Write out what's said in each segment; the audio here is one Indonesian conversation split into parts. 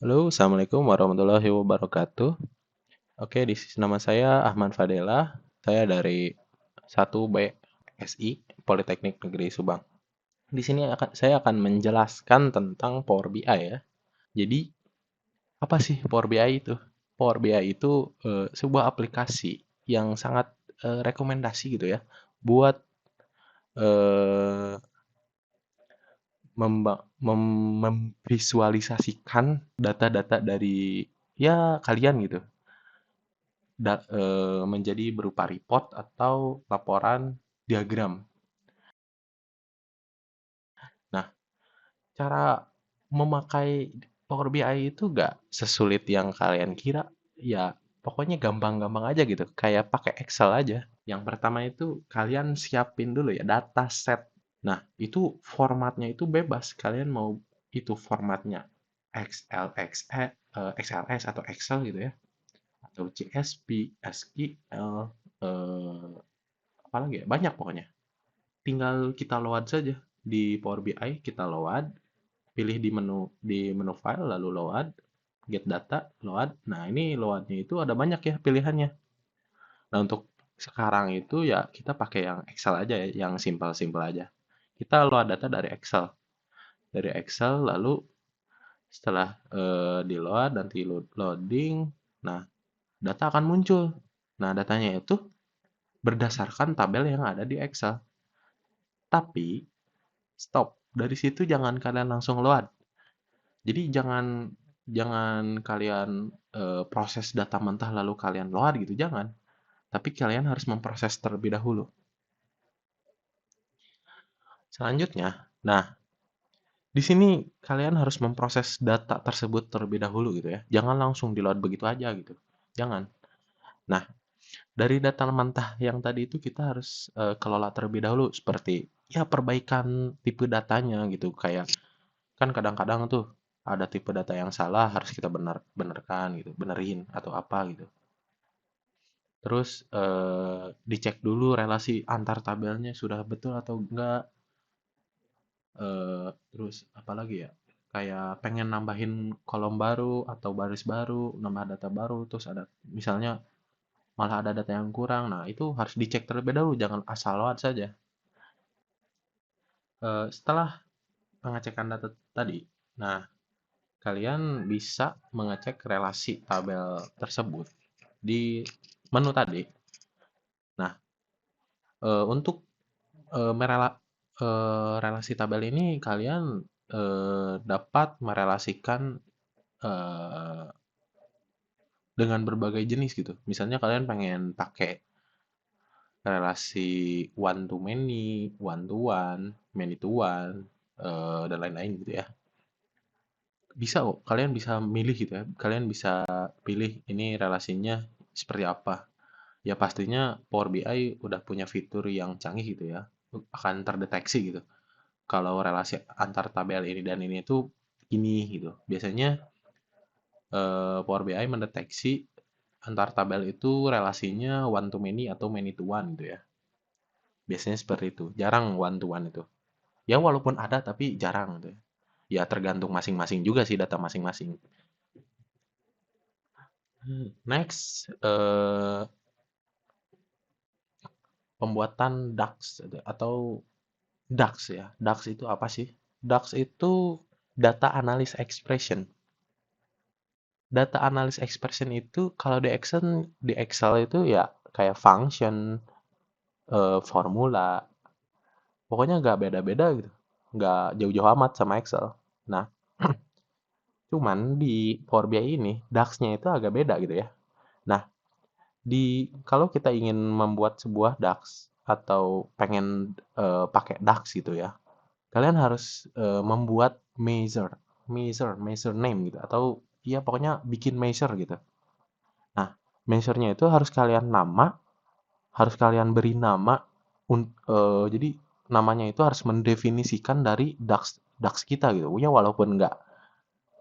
Halo, Assalamualaikum warahmatullahi wabarakatuh. Oke, nama saya Ahmad Fadela. Saya dari 1B SI Politeknik Negeri Subang. Di sini saya akan menjelaskan tentang Power BI ya. Jadi, apa sih Power BI itu? Power BI itu sebuah aplikasi yang sangat rekomendasi gitu ya buat eh, memvisualisasikan data-data dari ya kalian gitu menjadi berupa report atau laporan diagram. Nah, cara memakai Power BI itu nggak sesulit yang kalian kira. Ya, pokoknya gampang-gampang aja gitu. Kayak pakai Excel aja. Yang pertama itu kalian siapin dulu ya data set. Nah, itu formatnya itu bebas. Kalian mau itu formatnya XLS atau Excel gitu ya, atau CSV, SQL, apalagi ya, banyak pokoknya. Tinggal kita load saja di Power BI, kita load, pilih di menu file, lalu load, get data, load. Nah, ini loadnya itu ada banyak ya pilihannya. Nah, untuk sekarang itu ya kita pakai yang Excel aja ya, yang simple-simple aja. Kita load data dari Excel. Dari Excel, lalu setelah di load, nanti loading, nah data akan muncul. Nah, datanya itu berdasarkan tabel yang ada di Excel. Tapi stop. Dari situ jangan kalian langsung load. Jadi jangan jangan kalian proses data mentah lalu kalian load gitu, jangan. Tapi kalian harus memproses terlebih dahulu. Selanjutnya, nah di sini kalian harus memproses data tersebut terlebih dahulu gitu ya. Jangan langsung di load begitu aja gitu. Jangan. Nah, dari data mentah yang tadi itu kita harus kelola terlebih dahulu seperti ya perbaikan tipe datanya gitu, kayak kan kadang-kadang tuh ada tipe data yang salah harus kita benarkan gitu, benerin atau apa gitu. Terus dicek dulu relasi antar tabelnya sudah betul atau enggak. Terus apalagi ya? Kayak pengen nambahin kolom baru atau baris baru, nambah data baru, terus ada misalnya malah ada data yang kurang. Nah, itu harus dicek terlebih dahulu, jangan asal load saja. Setelah pengecekan data tadi, nah kalian bisa mengecek relasi tabel tersebut di menu tadi. Nah, untuk relasi tabel ini kalian dapat merelasikan eh, dengan berbagai jenis gitu. Misalnya kalian pengen pakai relasi one to many to one, dan lain-lain gitu ya. Bisa kok, kalian bisa milih gitu ya. Kalian bisa pilih ini relasinya seperti apa. Ya pastinya Power BI udah punya fitur yang canggih gitu ya. Akan terdeteksi gitu. Kalau relasi antar tabel ini dan ini tuh ini gitu. Biasanya Power BI mendeteksi antar tabel itu relasinya one to many atau many to one gitu ya. Biasanya seperti itu. Jarang one to one itu. Ya walaupun ada tapi jarang gitu ya. Ya tergantung masing-masing juga sih data masing-masing. Next, pembuatan DAX atau DAX ya. DAX itu apa sih? DAX itu data analysis expression. Data analysis expression itu kalau di Excel itu ya kayak function, formula, pokoknya nggak beda-beda gitu. Nggak jauh-jauh amat sama Excel. Nah, cuman di Power BI ini DAX-nya itu agak beda gitu ya. Nah, kalau kita ingin membuat sebuah DAX atau pengen pakai DAX gitu ya, kalian harus membuat measure name gitu, atau ya pokoknya bikin measure gitu. Nah, measure-nya itu harus kalian beri nama, jadi namanya itu harus mendefinisikan dari DAX DAX kita gitu. Ya walaupun nggak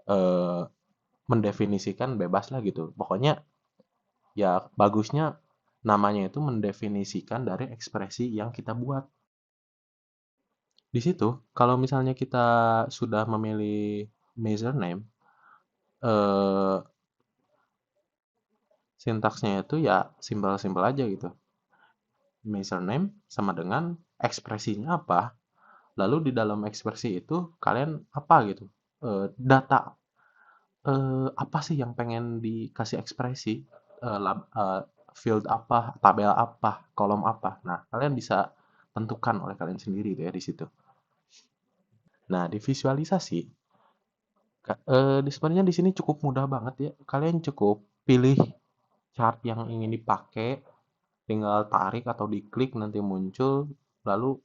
eh, mendefinisikan bebas lah gitu. Pokoknya ya bagusnya namanya itu mendefinisikan dari ekspresi yang kita buat. Di situ, kalau misalnya kita sudah memilih measure name, eh, sintaksnya itu ya simpel-simpel aja gitu. Username sama dengan ekspresinya apa, lalu di dalam ekspresi itu kalian apa gitu, data apa sih yang pengen dikasih ekspresi, field apa, tabel apa, kolom apa. Nah, kalian bisa tentukan oleh kalian sendiri tuh ya di situ. Nah, di visualisasi, sebenarnya di sini cukup mudah banget ya. Kalian cukup pilih chart yang ingin dipakai, tinggal tarik atau diklik nanti muncul, lalu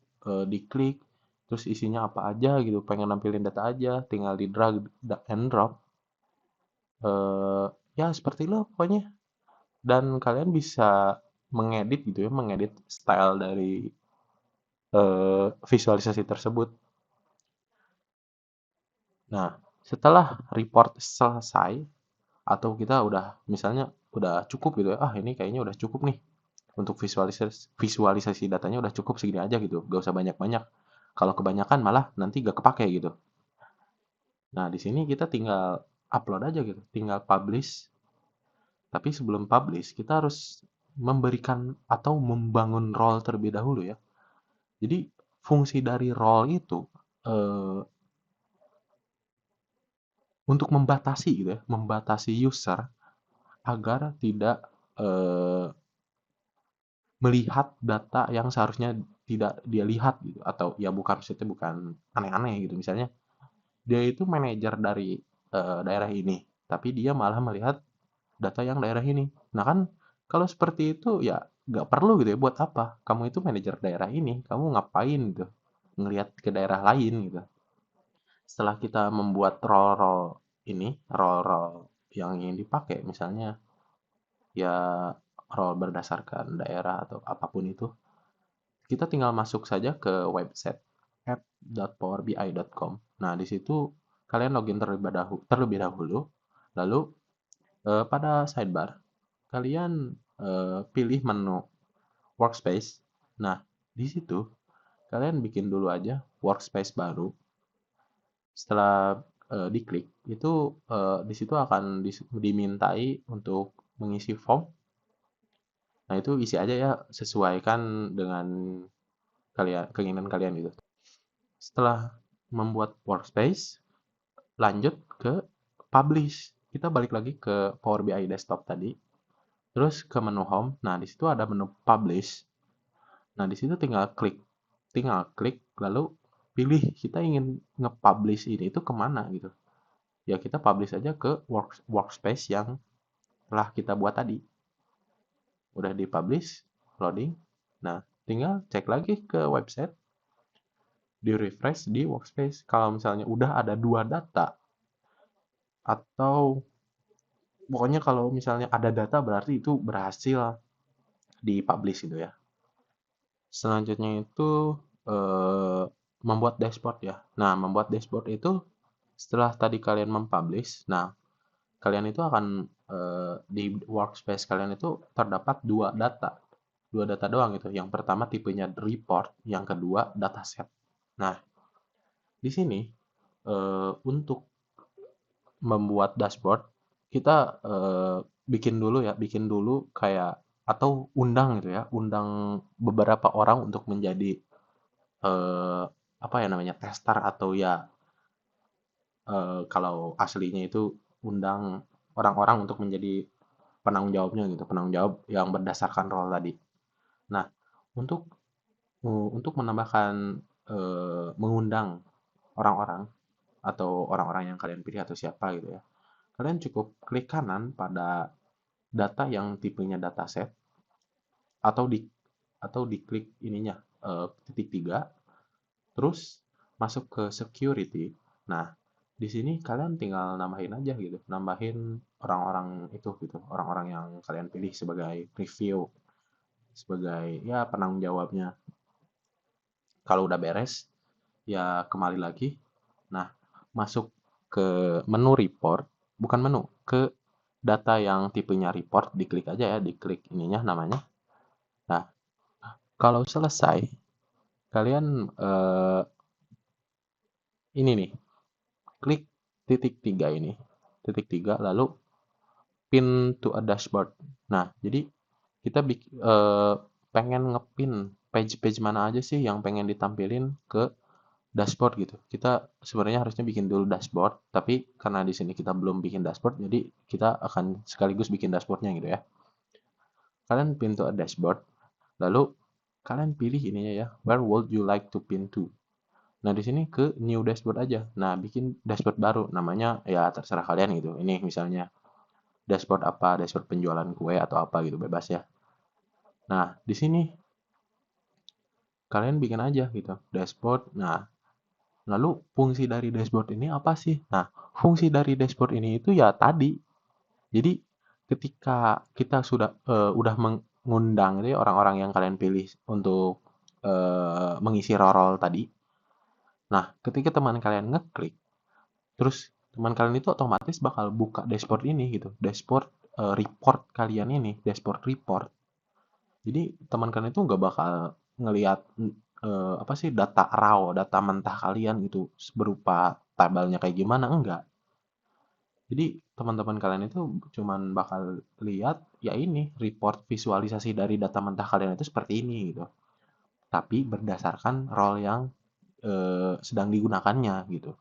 diklik, terus isinya apa aja gitu, pengen nampilin data aja, tinggal di drag and drop. Ya seperti itu pokoknya. Dan kalian bisa mengedit gitu ya, mengedit style dari visualisasi tersebut. Nah, setelah report selesai atau kita udah misalnya udah cukup gitu ya, ini kayaknya udah cukup nih untuk visualisasi datanya udah cukup segini aja gitu, gak usah banyak-banyak. Kalau kebanyakan malah nanti gak kepake gitu. Nah, di sini kita tinggal upload aja gitu, tinggal publish. Tapi sebelum publish, kita harus memberikan atau membangun role terlebih dahulu ya. Jadi fungsi dari role itu eh, untuk membatasi gitu ya, membatasi user agar tidak eh, melihat data yang seharusnya tidak dia lihat gitu, atau ya bukan maksudnya bukan aneh-aneh gitu. Misalnya dia itu manajer dari daerah ini, tapi dia malah melihat data yang daerah ini. Nah kan kalau seperti itu ya nggak perlu gitu ya, buat apa? Kamu itu manajer daerah ini, kamu ngapain gitu? Ngelihat ke daerah lain gitu. Setelah kita membuat role-role ini, role-role yang ingin dipakai, misalnya ya role berdasarkan daerah atau apapun itu, kita tinggal masuk saja ke website app.powerbi.com. Nah, di situ kalian login terlebih dahulu, lalu pada sidebar kalian pilih menu workspace. Nah, di situ kalian bikin dulu aja workspace baru. Setelah diklik, itu di situ akan dimintai untuk mengisi form. Nah, itu isi aja ya, sesuaikan dengan keinginan kalian gitu. Setelah membuat workspace, lanjut ke publish. Kita balik lagi ke Power BI desktop tadi, terus ke menu home. Nah, di situ ada menu publish. Nah, di situ tinggal klik lalu pilih kita ingin nge-publish ini itu kemana gitu. Ya kita publish aja ke workspace yang telah kita buat tadi. Udah di-publish, loading. Nah, tinggal cek lagi ke website, di-refresh di workspace. Kalau misalnya udah ada 2 data, atau pokoknya kalau misalnya ada data berarti itu berhasil di-publish gitu ya. Selanjutnya itu eh, membuat dashboard ya. Nah, membuat dashboard itu setelah tadi kalian mempublish, nah kalian itu akan di workspace kalian itu terdapat 2 data doang gitu. Yang pertama tipenya report, yang kedua dataset. Nah, di sini untuk membuat dashboard kita bikin dulu kayak atau undang gitu ya, undang beberapa orang untuk menjadi eh, apa ya namanya, tester, atau ya kalau aslinya itu undang orang-orang untuk menjadi penanggung jawabnya gitu, penanggung jawab yang berdasarkan role tadi. Nah, untuk menambahkan mengundang orang-orang atau orang-orang yang kalian pilih atau siapa gitu ya, kalian cukup klik kanan pada data yang tipenya dataset, atau diklik ininya titik 3, terus masuk ke security. Nah, di sini kalian tinggal nambahin aja gitu, nambahin orang-orang itu gitu, orang-orang yang kalian pilih sebagai review, sebagai ya penanggung jawabnya. Kalau udah beres, ya kembali lagi. Nah, masuk ke menu report, bukan menu, ke data yang tipenya report, diklik aja ya, diklik ininya namanya. Nah, kalau selesai, kalian ini nih, klik titik 3 ini. titik tiga, lalu pin to a dashboard. Nah, jadi kita pengen ngepin page-page mana aja sih yang pengen ditampilin ke dashboard gitu. Kita sebenarnya harusnya bikin dulu dashboard, tapi karena di sini kita belum bikin dashboard, jadi kita akan sekaligus bikin dashboardnya gitu ya. Kalian pin to a dashboard, lalu kalian pilih ininya ya, where would you like to pin to? Nah, di sini ke new dashboard aja. Nah, bikin dashboard baru, namanya ya terserah kalian gitu. Ini misalnya dashboard apa, dashboard penjualan kue atau apa gitu, bebas ya. Nah, di sini kalian bikin aja gitu, dashboard. Nah, lalu fungsi dari dashboard ini apa sih? Nah, fungsi dari dashboard ini itu ya tadi. Jadi ketika kita udah mengundang itu ya, orang-orang yang kalian pilih untuk mengisi role tadi. Nah, ketika teman kalian ngeklik, terus teman kalian itu otomatis bakal buka dashboard ini gitu. Dashboard report kalian ini, dashboard report. Jadi teman kalian itu nggak bakal ngelihat apa sih data raw, data mentah kalian gitu berupa tabelnya kayak gimana, enggak. Jadi teman-teman kalian itu cuman bakal lihat ya ini report visualisasi dari data mentah kalian itu seperti ini gitu. Tapi berdasarkan role yang sedang digunakannya gitu.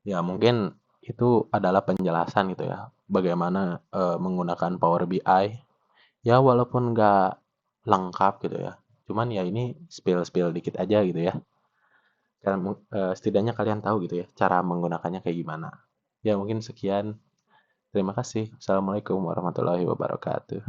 Ya mungkin itu adalah penjelasan gitu ya bagaimana menggunakan Power BI. Ya walaupun nggak lengkap gitu ya. Cuman ya ini spill-spill dikit aja gitu ya. Karena setidaknya kalian tahu gitu ya cara menggunakannya kayak gimana. Ya mungkin sekian. Terima kasih. Assalamualaikum warahmatullahi wabarakatuh.